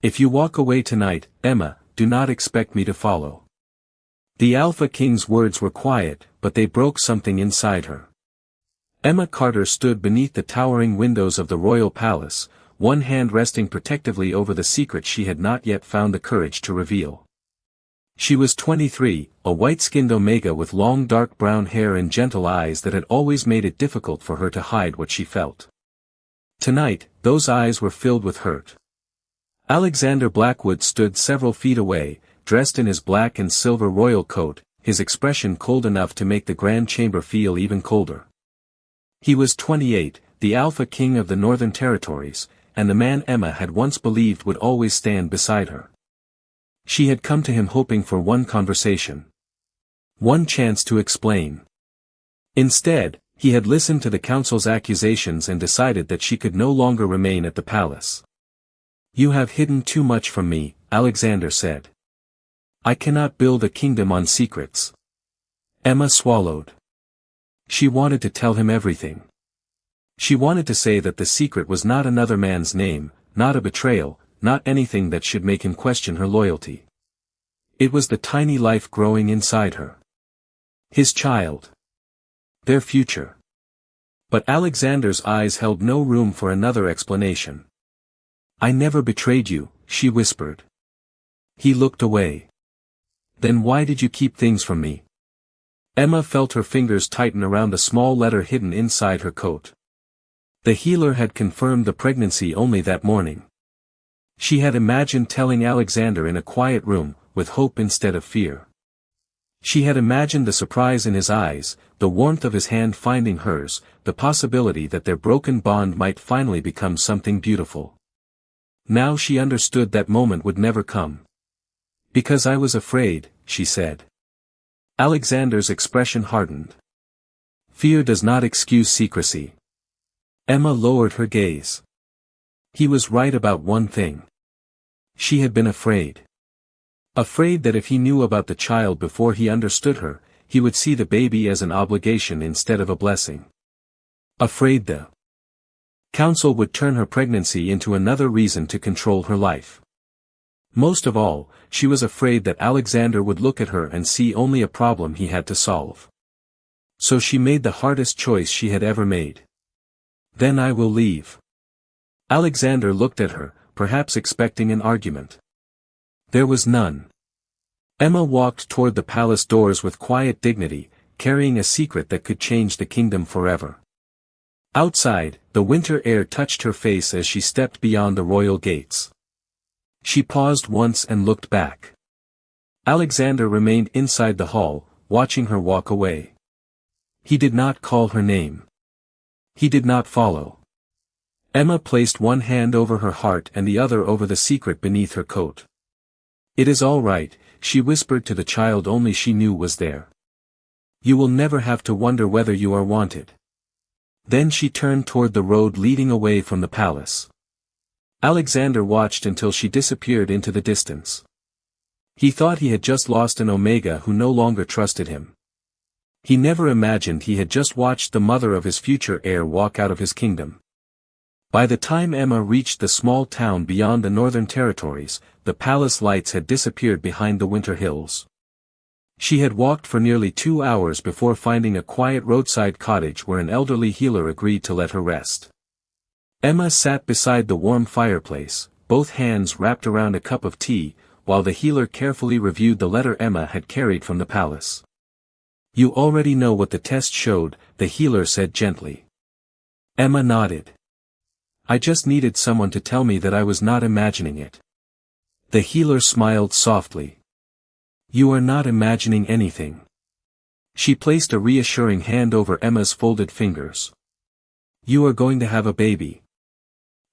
If you walk away tonight, Emma, do not expect me to follow. The Alpha King's words were quiet, but they broke something inside her. Emma Carter stood beneath the towering windows of the royal palace, one hand resting protectively over the secret she had not yet found the courage to reveal. She was 23, a white-skinned Omega with long dark brown hair and gentle eyes that had always made it difficult for her to hide what she felt. Tonight, those eyes were filled with hurt. Alexander Blackwood stood several feet away, dressed in his black and silver royal coat, his expression cold enough to make the Grand Chamber feel even colder. He was 28, the Alpha King of the Northern Territories, and the man Emma had once believed would always stand beside her. She had come to him hoping for one conversation. One chance to explain. Instead, he had listened to the council's accusations and decided that she could no longer remain at the palace. "You have hidden too much from me," Alexander said. "I cannot build a kingdom on secrets." Emma swallowed. She wanted to tell him everything. She wanted to say that the secret was not another man's name, not a betrayal, not anything that should make him question her loyalty. It was the tiny life growing inside her. His child. Their future. But Alexander's eyes held no room for another explanation. "I never betrayed you," she whispered. He looked away. "Then why did you keep things from me?" Emma felt her fingers tighten around a small letter hidden inside her coat. The healer had confirmed the pregnancy only that morning. She had imagined telling Alexander in a quiet room, with hope instead of fear. She had imagined the surprise in his eyes, the warmth of his hand finding hers, the possibility that their broken bond might finally become something beautiful. Now she understood that moment would never come. "Because I was afraid," she said. Alexander's expression hardened. Fear does not excuse secrecy. Emma lowered her gaze. He was right about one thing. She had been afraid. Afraid that if he knew about the child before he understood her, he would see the baby as an obligation instead of a blessing. Afraid the council would turn her pregnancy into another reason to control her life. Most of all, she was afraid that Alexander would look at her and see only a problem he had to solve. So she made the hardest choice she had ever made. "Then I will leave." Alexander looked at her, perhaps expecting an argument. There was none. Emma walked toward the palace doors with quiet dignity, carrying a secret that could change the kingdom forever. Outside, the winter air touched her face as she stepped beyond the royal gates. She paused once and looked back. Alexander remained inside the hall, watching her walk away. He did not call her name. He did not follow. Emma placed one hand over her heart and the other over the secret beneath her coat. "It is all right," she whispered to the child only she knew was there. "You will never have to wonder whether you are wanted." Then she turned toward the road leading away from the palace. Alexander watched until she disappeared into the distance. He thought he had just lost an Omega who no longer trusted him. He never imagined he had just watched the mother of his future heir walk out of his kingdom. By the time Emma reached the small town beyond the Northern Territories, the palace lights had disappeared behind the winter hills. She had walked for nearly 2 hours before finding a quiet roadside cottage where an elderly healer agreed to let her rest. Emma sat beside the warm fireplace, both hands wrapped around a cup of tea, while the healer carefully reviewed the letter Emma had carried from the palace. "You already know what the test showed," the healer said gently. Emma nodded. "I just needed someone to tell me that I was not imagining it." The healer smiled softly. "You are not imagining anything." She placed a reassuring hand over Emma's folded fingers. "You are going to have a baby."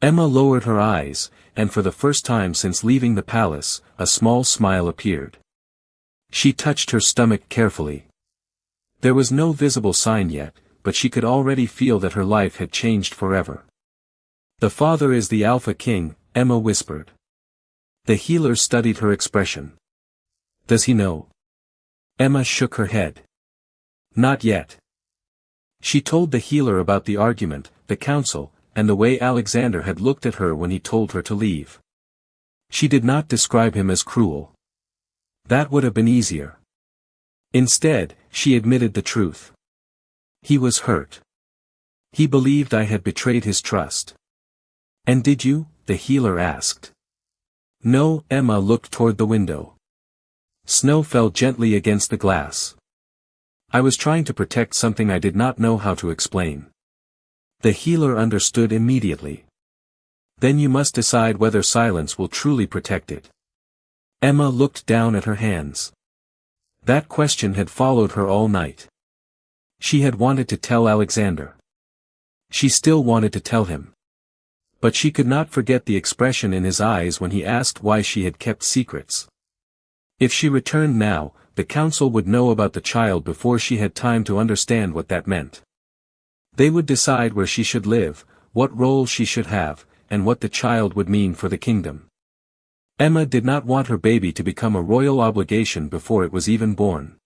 Emma lowered her eyes, and for the first time since leaving the palace, a small smile appeared. She touched her stomach carefully. There was no visible sign yet, but she could already feel that her life had changed forever. "The father is the Alpha King," Emma whispered. The healer studied her expression. "Does he know?" Emma shook her head. "Not yet." She told the healer about the argument, the council, and the way Alexander had looked at her when he told her to leave. She did not describe him as cruel. That would have been easier. Instead, she admitted the truth. He was hurt. He believed I had betrayed his trust. And did you? The healer asked. No, Emma looked toward the window. Snow fell gently against the glass. I was trying to protect something I did not know how to explain. The healer understood immediately. Then you must decide whether silence will truly protect it. Emma looked down at her hands. That question had followed her all night. She had wanted to tell Alexander. She still wanted to tell him. But she could not forget the expression in his eyes when he asked why she had kept secrets. If she returned now, the council would know about the child before she had time to understand what that meant. They would decide where she should live, what role she should have, and what the child would mean for the kingdom. Emma did not want her baby to become a royal obligation before it was even born.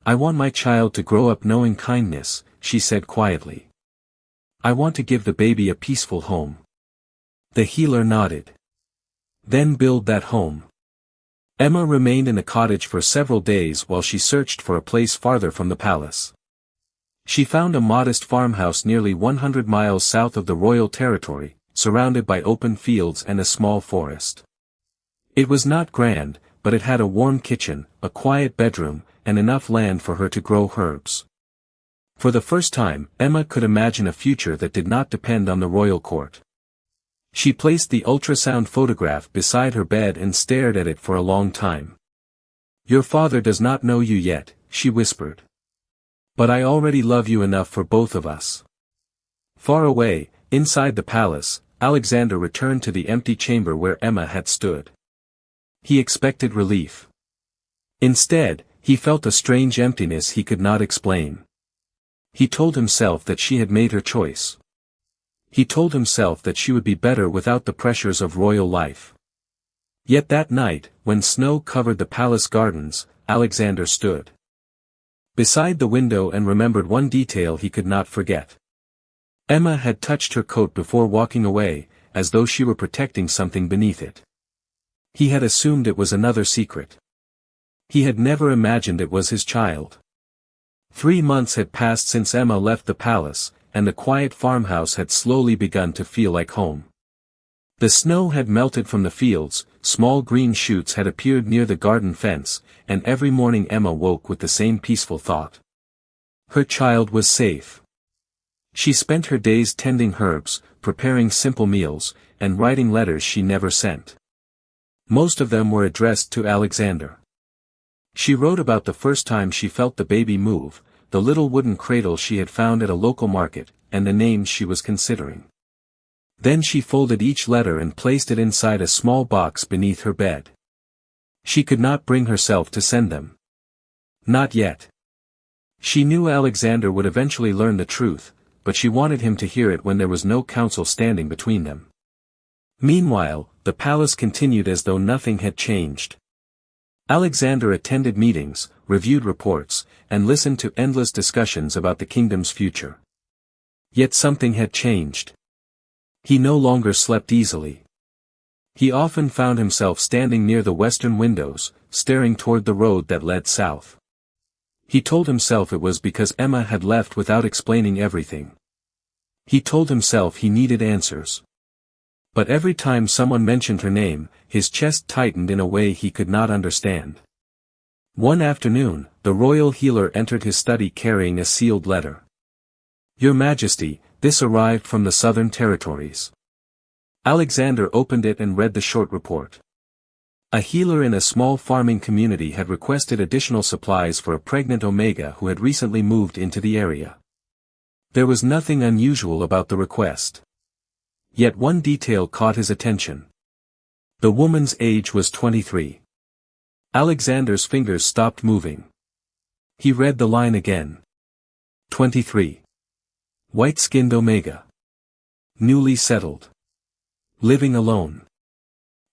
I want my child to grow up knowing kindness, she said quietly. I want to give the baby a peaceful home. The healer nodded. Then build that home. Emma remained in the cottage for several days while she searched for a place farther from the palace. She found a modest farmhouse nearly 100 miles south of the royal territory, surrounded by open fields and a small forest. It was not grand, but it had a warm kitchen, a quiet bedroom, and enough land for her to grow herbs. For the first time, Emma could imagine a future that did not depend on the royal court. She placed the ultrasound photograph beside her bed and stared at it for a long time. Your father does not know you yet, she whispered. But I already love you enough for both of us. Far away, inside the palace, Alexander returned to the empty chamber where Emma had stood. He expected relief. Instead, he felt a strange emptiness he could not explain. He told himself that she had made her choice. He told himself that she would be better without the pressures of royal life. Yet that night, when snow covered the palace gardens, Alexander stood beside the window and remembered one detail he could not forget. Emma had touched her coat before walking away, as though she were protecting something beneath it. He had assumed it was another secret. He had never imagined it was his child. 3 months had passed since Emma left the palace, and the quiet farmhouse had slowly begun to feel like home. The snow had melted from the fields, small green shoots had appeared near the garden fence, and every morning Emma woke with the same peaceful thought. Her child was safe. She spent her days tending herbs, preparing simple meals, and writing letters she never sent. Most of them were addressed to Alexander. She wrote about the first time she felt the baby move, the little wooden cradle she had found at a local market, and the names she was considering. Then she folded each letter and placed it inside a small box beneath her bed. She could not bring herself to send them. Not yet. She knew Alexander would eventually learn the truth, but she wanted him to hear it when there was no council standing between them. Meanwhile, the palace continued as though nothing had changed. Alexander attended meetings, reviewed reports, and listened to endless discussions about the kingdom's future. Yet something had changed. He no longer slept easily. He often found himself standing near the western windows, staring toward the road that led south. He told himself it was because Emma had left without explaining everything. He told himself he needed answers. But every time someone mentioned her name, his chest tightened in a way he could not understand. One afternoon, the royal healer entered his study carrying a sealed letter. Your Majesty, this arrived from the southern territories. Alexander opened it and read the short report. A healer in a small farming community had requested additional supplies for a pregnant Omega who had recently moved into the area. There was nothing unusual about the request. Yet one detail caught his attention. The woman's age was 23. Alexander's fingers stopped moving. He read the line again. 23. White-skinned Omega. Newly settled. Living alone.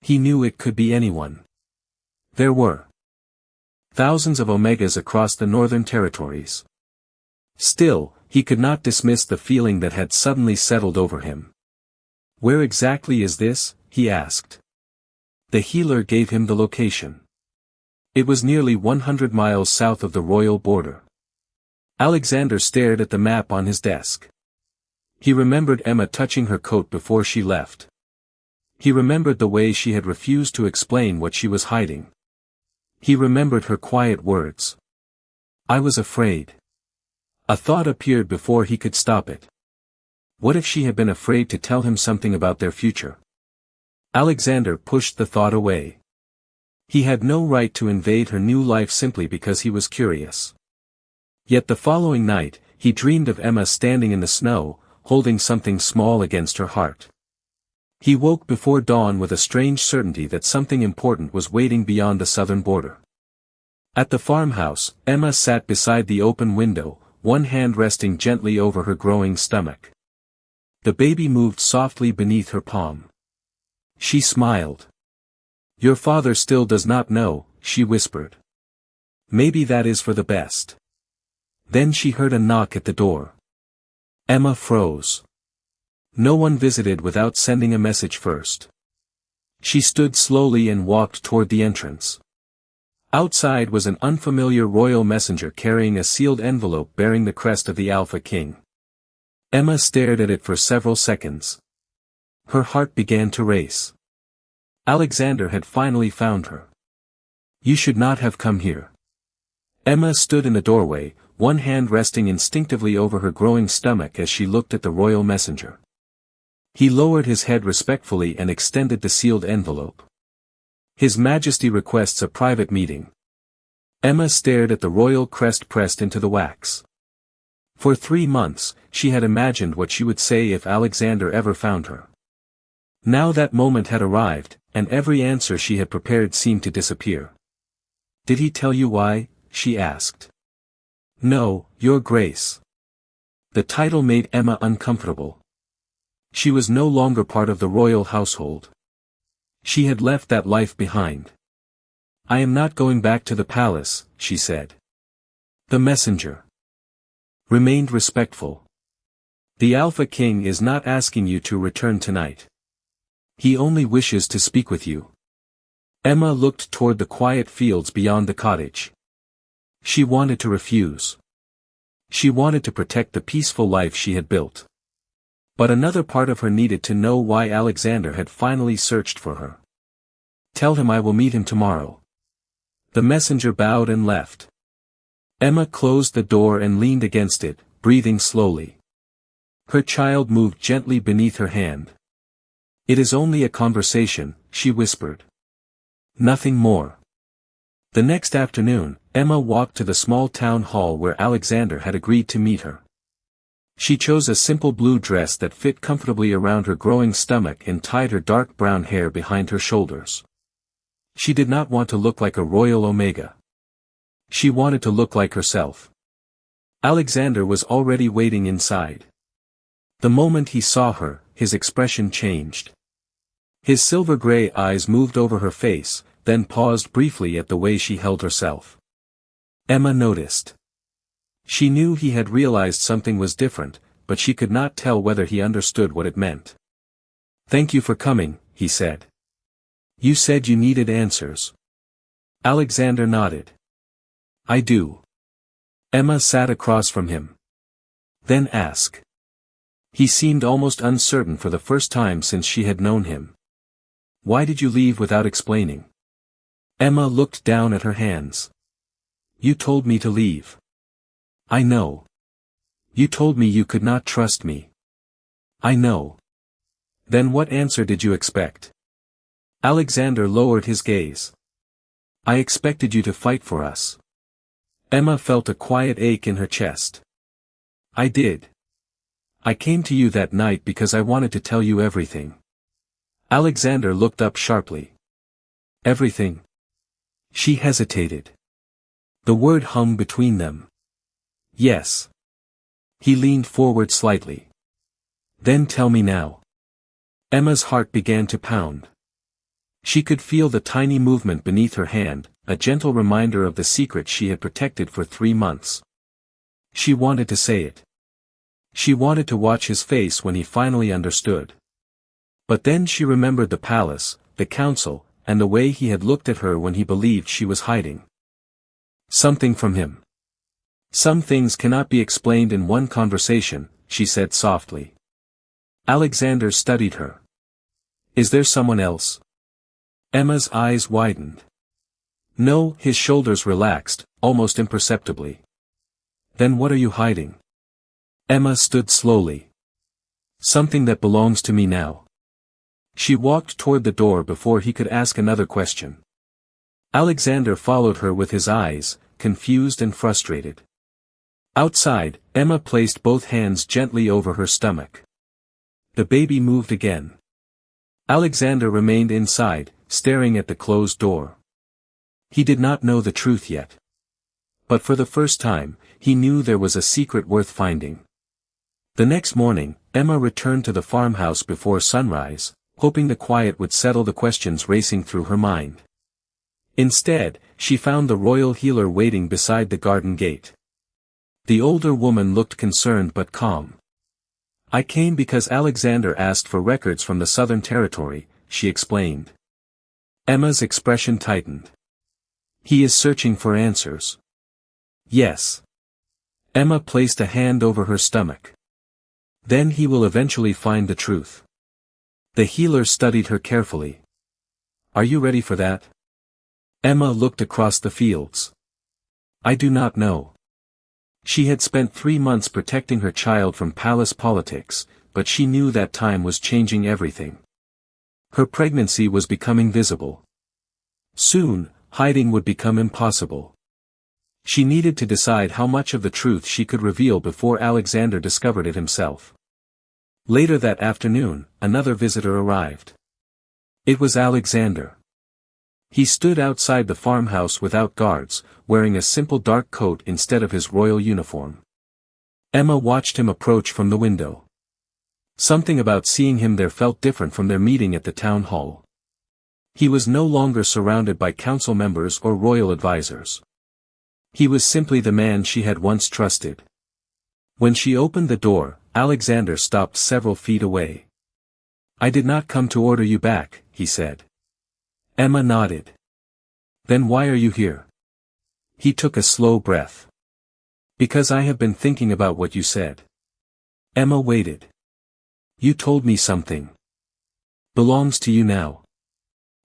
He knew it could be anyone. There were thousands of Omegas across the northern territories. Still, he could not dismiss the feeling that had suddenly settled over him. Where exactly is this? He asked. The healer gave him the location. It was nearly 100 miles south of the royal border. Alexander stared at the map on his desk. He remembered Emma touching her coat before she left. He remembered the way she had refused to explain what she was hiding. He remembered her quiet words. "I was afraid." A thought appeared before he could stop it. What if she had been afraid to tell him something about their future? Alexander pushed the thought away. He had no right to invade her new life simply because he was curious. Yet the following night, he dreamed of Emma standing in the snow, holding something small against her heart. He woke before dawn with a strange certainty that something important was waiting beyond the southern border. At the farmhouse, Emma sat beside the open window, one hand resting gently over her growing stomach. The baby moved softly beneath her palm. She smiled. "Your father still does not know," she whispered. "Maybe that is for the best." Then she heard a knock at the door. Emma froze. No one visited without sending a message first. She stood slowly and walked toward the entrance. Outside was an unfamiliar royal messenger carrying a sealed envelope bearing the crest of the Alpha King. Emma stared at it for several seconds. Her heart began to race. Alexander had finally found her. "You should not have come here." Emma stood in the doorway, one hand resting instinctively over her growing stomach as she looked at the royal messenger. He lowered his head respectfully and extended the sealed envelope. "His Majesty requests a private meeting." Emma stared at the royal crest pressed into the wax. For 3 months, she had imagined what she would say if Alexander ever found her. Now that moment had arrived, and every answer she had prepared seemed to disappear. "Did he tell you why?" she asked. "No, Your Grace." The title made Emma uncomfortable. She was no longer part of the royal household. She had left that life behind. "I am not going back to the palace," she said. The messenger remained respectful. "The Alpha King is not asking you to return tonight. He only wishes to speak with you." Emma looked toward the quiet fields beyond the cottage. She wanted to refuse. She wanted to protect the peaceful life she had built. But another part of her needed to know why Alexander had finally searched for her. "Tell him I will meet him tomorrow." The messenger bowed and left. Emma closed the door and leaned against it, breathing slowly. Her child moved gently beneath her hand. "It is only a conversation," she whispered. "Nothing more." The next afternoon, Emma walked to the small town hall where Alexander had agreed to meet her. She chose a simple blue dress that fit comfortably around her growing stomach and tied her dark brown hair behind her shoulders. She did not want to look like a royal omega. She wanted to look like herself. Alexander was already waiting inside. The moment he saw her, his expression changed. His silver-gray eyes moved over her face, then paused briefly at the way she held herself. Emma noticed. She knew he had realized something was different, but she could not tell whether he understood what it meant. "Thank you for coming," he said. "You said you needed answers." Alexander nodded. "I do." Emma sat across from him. "Then ask." He seemed almost uncertain for the first time since she had known him. "Why did you leave without explaining?" Emma looked down at her hands. "You told me to leave." "I know. You told me you could not trust me." "I know." "Then what answer did you expect?" Alexander lowered his gaze. "I expected you to fight for us." Emma felt a quiet ache in her chest. "I did. I came to you that night because I wanted to tell you everything." Alexander looked up sharply. "Everything?" She hesitated. The word hung between them. "Yes." He leaned forward slightly. "Then tell me now." Emma's heart began to pound. She could feel the tiny movement beneath her hand, a gentle reminder of the secret she had protected for 3 months. She wanted to say it. She wanted to watch his face when he finally understood. But then she remembered the palace, the council, and the way he had looked at her when he believed she was hiding something from him. Some things cannot be explained in one conversation, she said softly. Alexander studied her. Is there someone else? Emma's eyes widened. No, his shoulders relaxed, almost imperceptibly. Then what are you hiding? Emma stood slowly. Something that belongs to me now. She walked toward the door before he could ask another question. Alexander followed her with his eyes, confused and frustrated. Outside, Emma placed both hands gently over her stomach. The baby moved again. Alexander remained inside, staring at the closed door. He did not know the truth yet. But for the first time, he knew there was a secret worth finding. The next morning, Emma returned to the farmhouse before sunrise, hoping the quiet would settle the questions racing through her mind. Instead, she found the royal healer waiting beside the garden gate. The older woman looked concerned but calm. I came because Alexander asked for records from the Southern Territory, she explained. Emma's expression tightened. He is searching for answers. Yes. Emma placed a hand over her stomach. Then he will eventually find the truth. The healer studied her carefully. Are you ready for that? Emma looked across the fields. I do not know. She had spent 3 months protecting her child from palace politics, but she knew that time was changing everything. Her pregnancy was becoming visible. Soon, hiding would become impossible. She needed to decide how much of the truth she could reveal before Alexander discovered it himself. Later that afternoon, another visitor arrived. It was Alexander. He stood outside the farmhouse without guards, wearing a simple dark coat instead of his royal uniform. Emma watched him approach from the window. Something about seeing him there felt different from their meeting at the town hall. He was no longer surrounded by council members or royal advisors. He was simply the man she had once trusted. When she opened the door, Alexander stopped several feet away. I did not come to order you back, he said. Emma nodded. Then why are you here? He took a slow breath. Because I have been thinking about what you said. Emma waited. You told me something. Belongs to you now.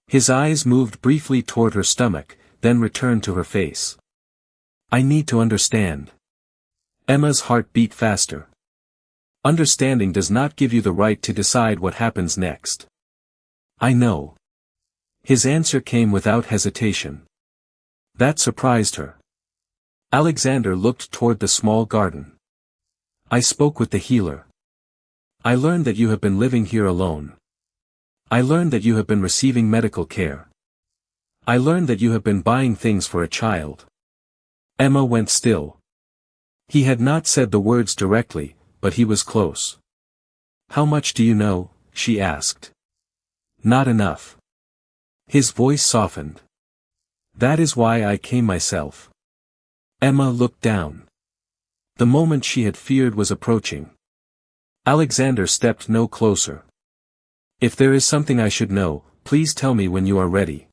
His eyes moved briefly toward her stomach, then returned to her face. I need to understand. Emma's heart beat faster. Understanding does not give you the right to decide what happens next. I know. His answer came without hesitation. That surprised her. Alexander looked toward the small garden. I spoke with the healer. I learned that you have been living here alone. I learned that you have been receiving medical care. I learned that you have been buying things for a child. Emma went still. He had not said the words directly, but he was close. How much do you know? She asked. Not enough. His voice softened. That is why I came myself. Emma looked down. The moment she had feared was approaching. Alexander stepped no closer. If there is something I should know, please tell me when you are ready.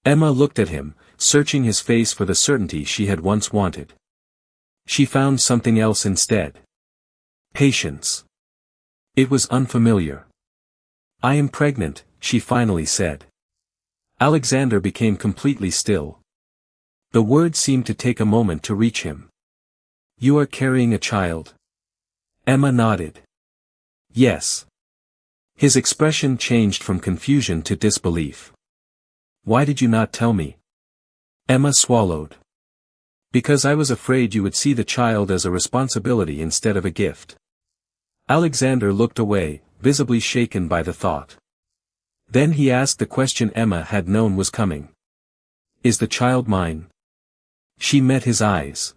Emma looked at him, searching his face for the certainty she had once wanted. She found something else instead. Patience. It was unfamiliar. I am pregnant, she finally said. Alexander became completely still. The words seemed to take a moment to reach him. You are carrying a child. Emma nodded. Yes. His expression changed from confusion to disbelief. Why did you not tell me? Emma swallowed. Because I was afraid you would see the child as a responsibility instead of a gift. Alexander looked away, visibly shaken by the thought. Then he asked the question Emma had known was coming. Is the child mine? She met his eyes.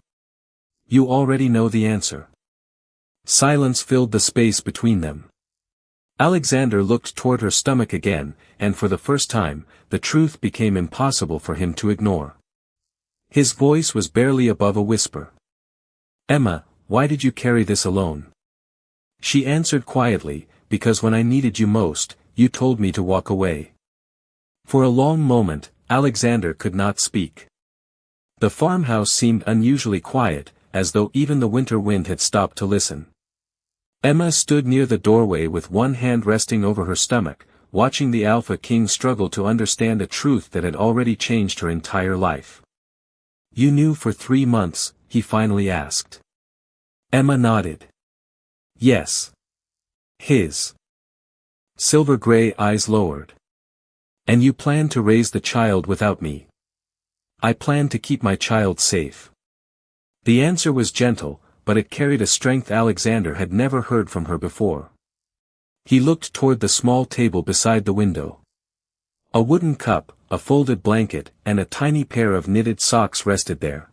You already know the answer. Silence filled the space between them. Alexander looked toward her stomach again, and for the first time, the truth became impossible for him to ignore. His voice was barely above a whisper. Emma, why did you carry this alone? She answered quietly, because when I needed you most, you told me to walk away. For a long moment, Alexander could not speak. The farmhouse seemed unusually quiet, as though even the winter wind had stopped to listen. Emma stood near the doorway with one hand resting over her stomach, watching the Alpha King struggle to understand a truth that had already changed her entire life. "You knew for 3 months," he finally asked. Emma nodded. "Yes." His silver-gray eyes lowered. "And you plan to raise the child without me?" "I plan to keep my child safe." The answer was gentle, but it carried a strength Alexander had never heard from her before. He looked toward the small table beside the window. A wooden cup, a folded blanket, and a tiny pair of knitted socks rested there.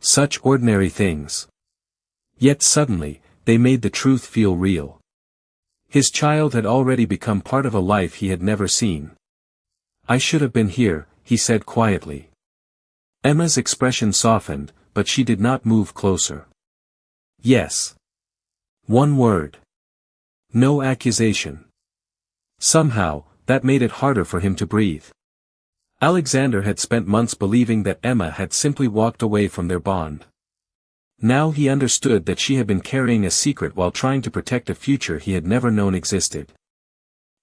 Such ordinary things. Yet suddenly, they made the truth feel real. His child had already become part of a life he had never seen. "I should have been here," he said quietly. Emma's expression softened, but she did not move closer. "Yes." One word. No accusation. Somehow, that made it harder for him to breathe. Alexander had spent months believing that Emma had simply walked away from their bond. Now he understood that she had been carrying a secret while trying to protect a future he had never known existed.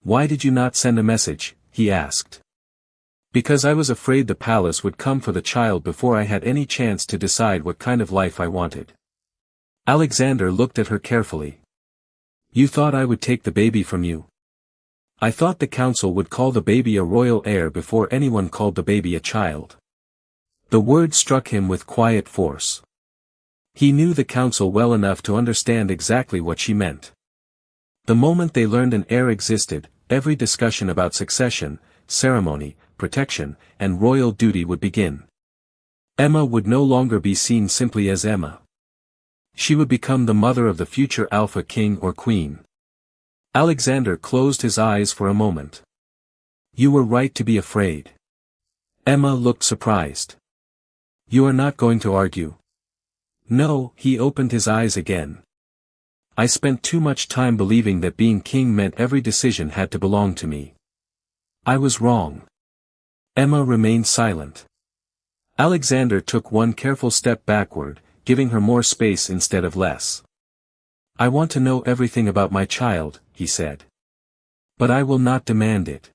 "Why did you not send a message?" he asked. "Because I was afraid the palace would come for the child before I had any chance to decide what kind of life I wanted." Alexander looked at her carefully. "You thought I would take the baby from you?" "I thought the council would call the baby a royal heir before anyone called the baby a child." The word struck him with quiet force. He knew the council well enough to understand exactly what she meant. The moment they learned an heir existed, every discussion about succession, ceremony, protection, and royal duty would begin. Emma would no longer be seen simply as Emma. She would become the mother of the future Alpha King or Queen. Alexander closed his eyes for a moment. "You were right to be afraid." Emma looked surprised. "You are not going to argue?" "No," he opened his eyes again. "I spent too much time believing that being king meant every decision had to belong to me. I was wrong." Emma remained silent. Alexander took one careful step backward, giving her more space instead of less. "I want to know everything about my child," he said. "But I will not demand it."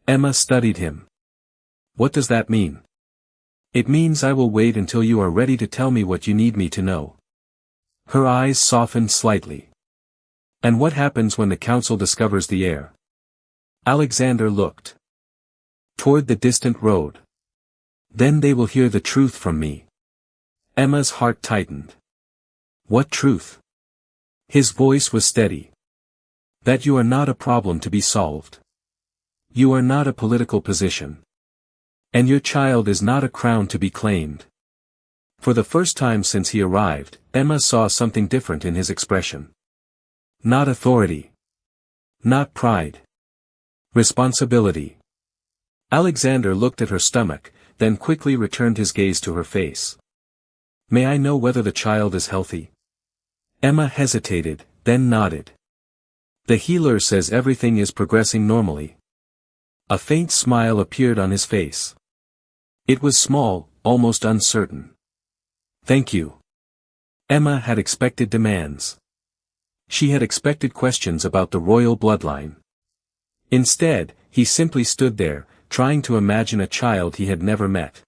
Emma studied him. "What does that mean?" "It means I will wait until you are ready to tell me what you need me to know." Her eyes softened slightly. "And what happens when the council discovers the heir?" Alexander looked toward the distant road. "Then they will hear the truth from me." Emma's heart tightened. "What truth?" His voice was steady. "That you are not a problem to be solved. You are not a political position. And your child is not a crown to be claimed." For the first time since he arrived, Emma saw something different in his expression. Not authority. Not pride. Responsibility. Alexander looked at her stomach, then quickly returned his gaze to her face. "May I know whether the child is healthy?" Emma hesitated, then nodded. "The healer says everything is progressing normally." A faint smile appeared on his face. It was small, almost uncertain. "Thank you." Emma had expected demands. She had expected questions about the royal bloodline. Instead, he simply stood there, trying to imagine a child he had never met.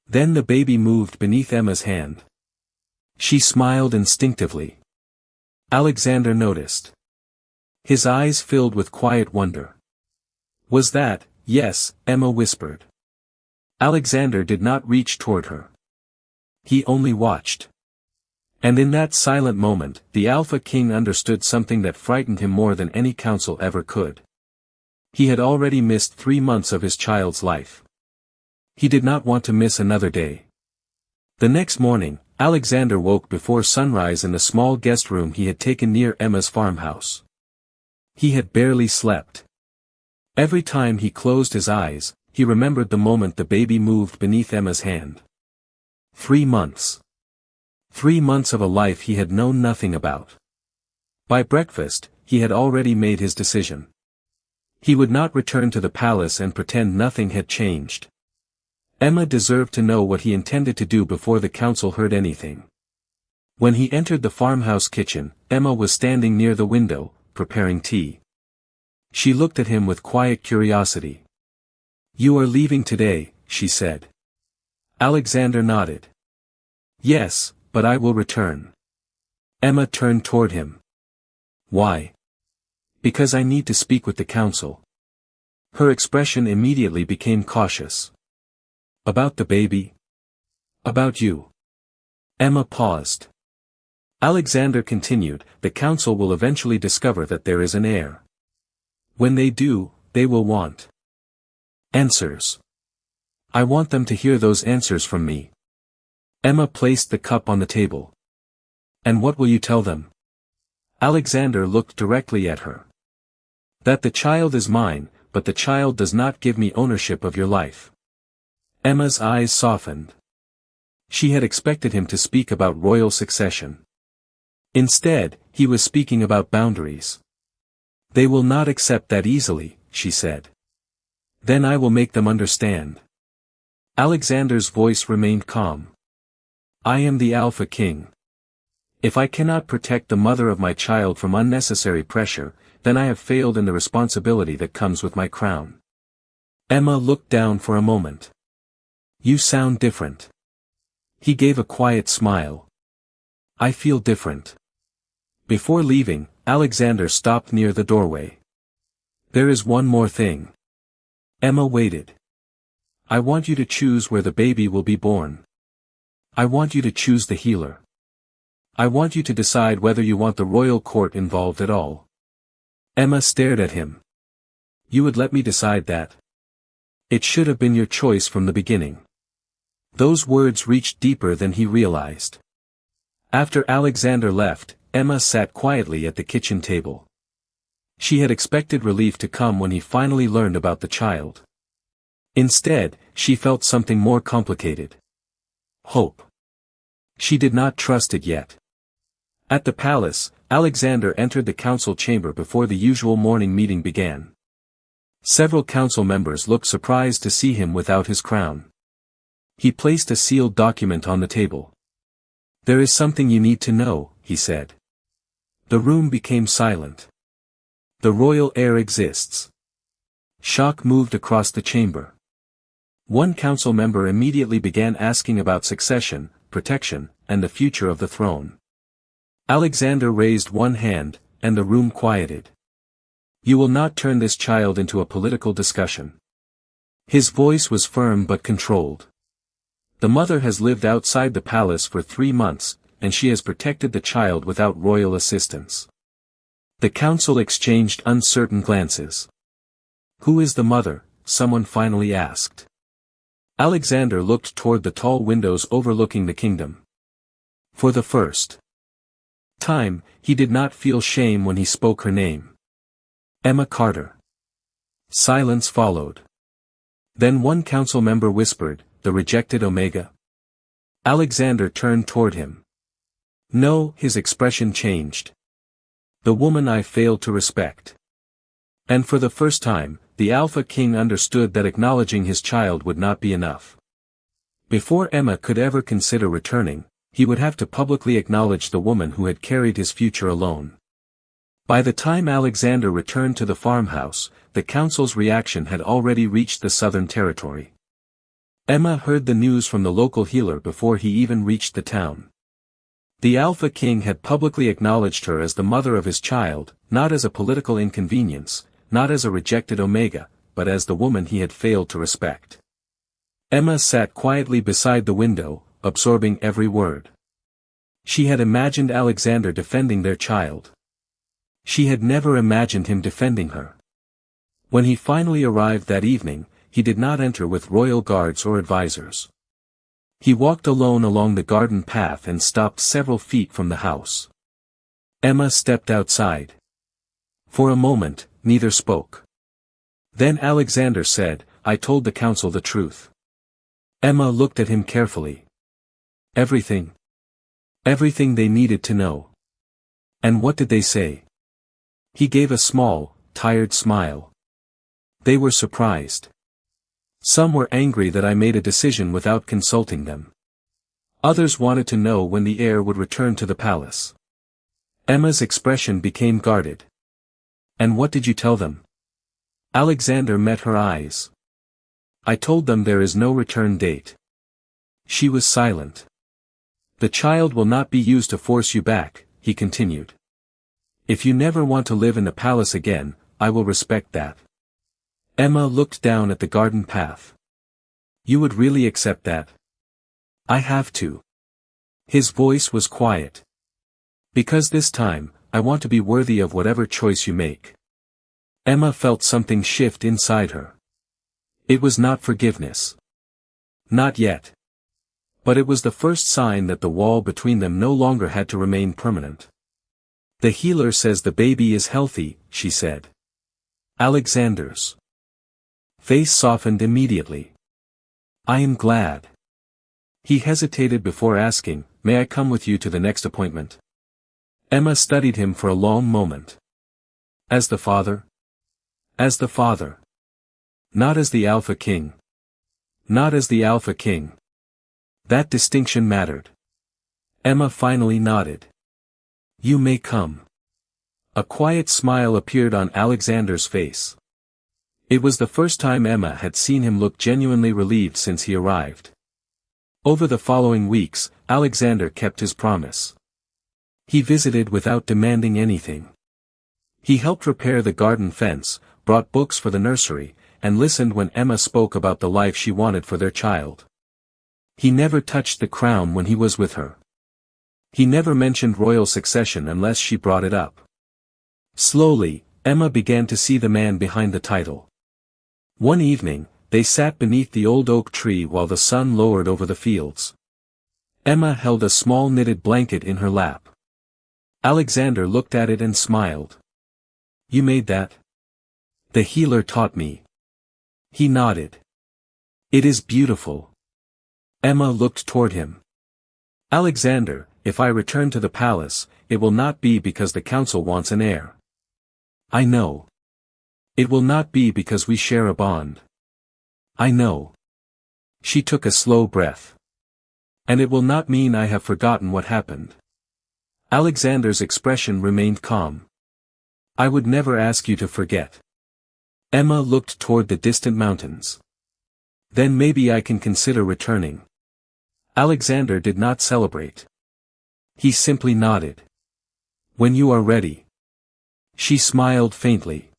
Then the baby moved beneath Emma's hand. She smiled instinctively. Alexander noticed. His eyes filled with quiet wonder. "Was that?" "Yes," Emma whispered. Alexander did not reach toward her. He only watched. And in that silent moment, the Alpha King understood something that frightened him more than any council ever could. He had already missed 3 months of his child's life. He did not want to miss another day. The next morning, Alexander woke before sunrise in the small guest room he had taken near Emma's farmhouse. He had barely slept. Every time he closed his eyes, he remembered the moment the baby moved beneath Emma's hand. 3 months. 3 months of a life he had known nothing about. By breakfast, he had already made his decision. He would not return to the palace and pretend nothing had changed. Emma deserved to know what he intended to do before the council heard anything. When he entered the farmhouse kitchen, Emma was standing near the window, preparing tea. She looked at him with quiet curiosity. "You are leaving today," she said. Alexander nodded. "Yes, but I will return." Emma turned toward him. "Why?" "Because I need to speak with the council." Her expression immediately became cautious. "About the baby?" "About you." Emma paused. Alexander continued, "The council will eventually discover that there is an heir. When they do, they will want answers. I want them to hear those answers from me." Emma placed the cup on the table. "And what will you tell them?" Alexander looked directly at her. "That the child is mine, but the child does not give me ownership of your life." Emma's eyes softened. She had expected him to speak about royal succession. Instead, he was speaking about boundaries. "They will not accept that easily," she said. "Then I will make them understand." Alexander's voice remained calm. "I am the Alpha King. If I cannot protect the mother of my child from unnecessary pressure, then I have failed in the responsibility that comes with my crown." Emma looked down for a moment. "You sound different." He gave a quiet smile. "I feel different." Before leaving, Alexander stopped near the doorway. "There is one more thing." Emma waited. "I want you to choose where the baby will be born. I want you to choose the healer. I want you to decide whether you want the royal court involved at all." Emma stared at him. "You would let me decide that? It should have been your choice from the beginning." Those words reached deeper than he realized. After Alexander left, Emma sat quietly at the kitchen table. She had expected relief to come when he finally learned about the child. Instead, she felt something more complicated. Hope. She did not trust it yet. At the palace, Alexander entered the council chamber before the usual morning meeting began. Several council members looked surprised to see him without his crown. He placed a sealed document on the table. "There is something you need to know," he said. The room became silent. "The royal heir exists." Shock moved across the chamber. One council member immediately began asking about succession, protection, and the future of the throne. Alexander raised one hand, and the room quieted. "You will not turn this child into a political discussion." His voice was firm but controlled. "The mother has lived outside the palace for 3 months, and she has protected the child without royal assistance." The council exchanged uncertain glances. "Who is the mother?" someone finally asked. Alexander looked toward the tall windows overlooking the kingdom. For the first time, he did not feel shame when he spoke her name. "Emma Carter." Silence followed. Then one council member whispered, "The rejected Omega?" Alexander turned toward him. "No," his expression changed. "The woman I failed to respect." And for the first time, the Alpha King understood that acknowledging his child would not be enough. Before Emma could ever consider returning, he would have to publicly acknowledge the woman who had carried his future alone. By the time Alexander returned to the farmhouse, the council's reaction had already reached the southern territory. Emma heard the news from the local healer before he even reached the town. The Alpha King had publicly acknowledged her as the mother of his child, not as a political inconvenience, not as a rejected Omega, but as the woman he had failed to respect. Emma sat quietly beside the window, absorbing every word. She had imagined Alexander defending their child. She had never imagined him defending her. When he finally arrived that evening, he did not enter with royal guards or advisors. He walked alone along the garden path and stopped several feet from the house. Emma stepped outside. For a moment, neither spoke. Then Alexander said, "I told the council the truth." Emma looked at him carefully. "Everything? Everything they needed to know. And what did they say?" He gave a small, tired smile. They were surprised. Some were angry that I made a decision without consulting them. Others wanted to know when the heir would return to the palace. Emma's expression became guarded. And what did you tell them? Alexander met her eyes. I told them there is no return date. She was silent. The child will not be used to force you back, he continued. If you never want to live in the palace again, I will respect that. Emma looked down at the garden path. You would really accept that? I have to. His voice was quiet. Because this time, I want to be worthy of whatever choice you make. Emma felt something shift inside her. It was not forgiveness. Not yet. But it was the first sign that the wall between them no longer had to remain permanent. The healer says the baby is healthy, she said. Alexander's face softened immediately. I am glad. He hesitated before asking, may I come with you to the next appointment? Emma studied him for a long moment. As the father? As the father. Not as the Alpha King. Not as the Alpha King. That distinction mattered. Emma finally nodded. You may come. A quiet smile appeared on Alexander's face. It was the first time Emma had seen him look genuinely relieved since he arrived. Over the following weeks, Alexander kept his promise. He visited without demanding anything. He helped repair the garden fence, brought books for the nursery, and listened when Emma spoke about the life she wanted for their child. He never touched the crown when he was with her. He never mentioned royal succession unless she brought it up. Slowly, Emma began to see the man behind the title. One evening, they sat beneath the old oak tree while the sun lowered over the fields. Emma held a small knitted blanket in her lap. Alexander looked at it and smiled. You made that? The healer taught me. He nodded. It is beautiful. Emma looked toward him. Alexander, if I return to the palace, it will not be because the council wants an heir. I know. It will not be because we share a bond. I know. She took a slow breath. And it will not mean I have forgotten what happened. Alexander's expression remained calm. I would never ask you to forget. Emma looked toward the distant mountains. Then maybe I can consider returning. Alexander did not celebrate. He simply nodded. When you are ready. She smiled faintly.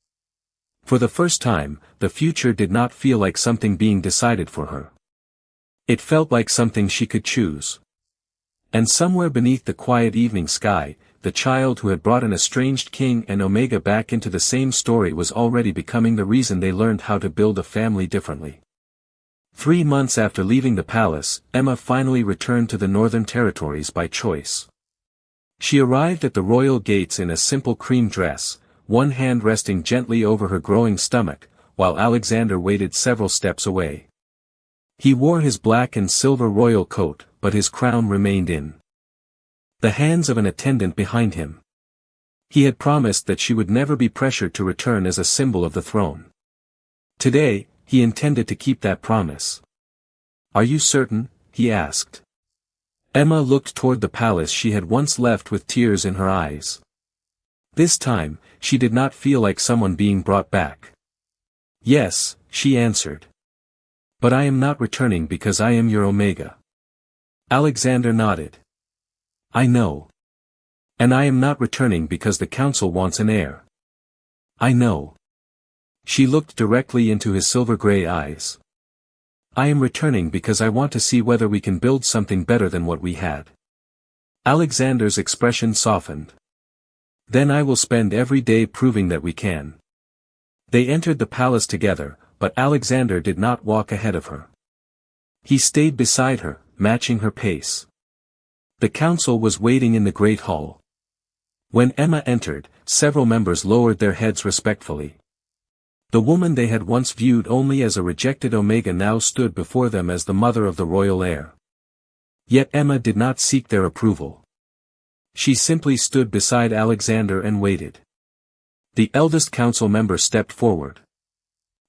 For the first time, the future did not feel like something being decided for her. It felt like something she could choose. And somewhere beneath the quiet evening sky, the child who had brought an estranged king and Omega back into the same story was already becoming the reason they learned how to build a family differently. 3 months after leaving the palace, Emma finally returned to the Northern Territories by choice. She arrived at the royal gates in a simple cream dress, one hand resting gently over her growing stomach, while Alexander waited several steps away. He wore his black and silver royal coat, but his crown remained in the hands of an attendant behind him. He had promised that she would never be pressured to return as a symbol of the throne. Today, he intended to keep that promise. Are you certain? He asked. Emma looked toward the palace she had once left with tears in her eyes. This time, she did not feel like someone being brought back. Yes, she answered. But I am not returning because I am your Omega. Alexander nodded. I know. And I am not returning because the council wants an heir. I know. She looked directly into his silver-gray eyes. I am returning because I want to see whether we can build something better than what we had. Alexander's expression softened. Then I will spend every day proving that we can. They entered the palace together, but Alexander did not walk ahead of her. He stayed beside her, matching her pace. The council was waiting in the great hall. When Emma entered, several members lowered their heads respectfully. The woman they had once viewed only as a rejected Omega now stood before them as the mother of the royal heir. Yet Emma did not seek their approval. She simply stood beside Alexander and waited. The eldest council member stepped forward.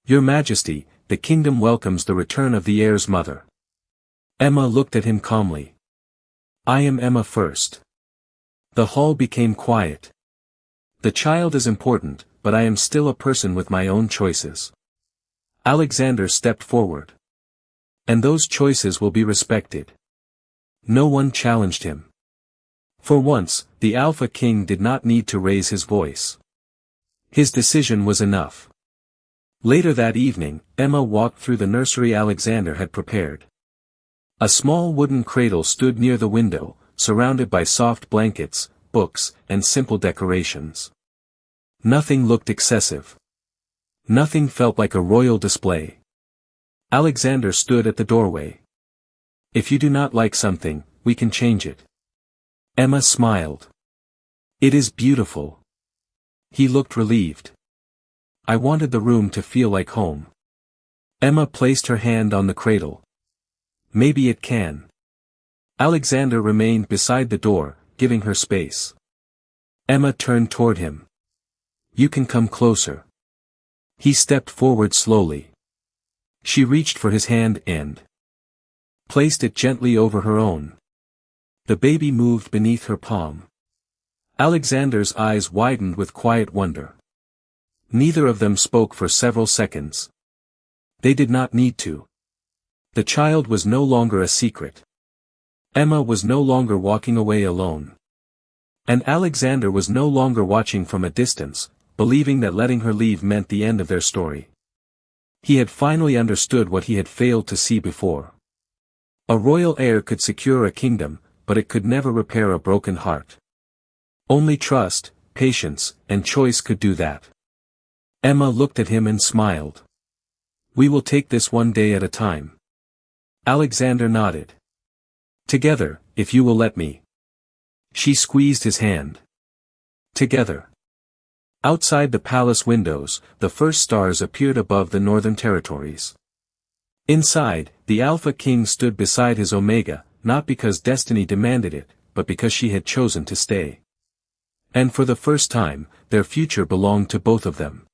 Your Majesty, the kingdom welcomes the return of the heir's mother. Emma looked at him calmly. I am Emma first. The hall became quiet. The child is important, but I am still a person with my own choices. Alexander stepped forward. And those choices will be respected. No one challenged him. For once, the Alpha King did not need to raise his voice. His decision was enough. Later that evening, Emma walked through the nursery Alexander had prepared. A small wooden cradle stood near the window, surrounded by soft blankets, books, and simple decorations. Nothing looked excessive. Nothing felt like a royal display. Alexander stood at the doorway. If you do not like something, we can change it. Emma smiled. It is beautiful. He looked relieved. I wanted the room to feel like home. Emma placed her hand on the cradle. Maybe it can. Alexander remained beside the door, giving her space. Emma turned toward him. You can come closer. He stepped forward slowly. She reached for his hand and placed it gently over her own. The baby moved beneath her palm. Alexander's eyes widened with quiet wonder. Neither of them spoke for several seconds. They did not need to. The child was no longer a secret. Emma was no longer walking away alone. And Alexander was no longer watching from a distance, believing that letting her leave meant the end of their story. He had finally understood what he had failed to see before. A royal heir could secure a kingdom, but it could never repair a broken heart. Only trust, patience, and choice could do that. Emma looked at him and smiled. We will take this one day at a time. Alexander nodded. Together, if you will let me. She squeezed his hand. Together. Outside the palace windows, the first stars appeared above the northern territories. Inside, the Alpha King stood beside his Omega, not because destiny demanded it, but because she had chosen to stay. And for the first time, their future belonged to both of them.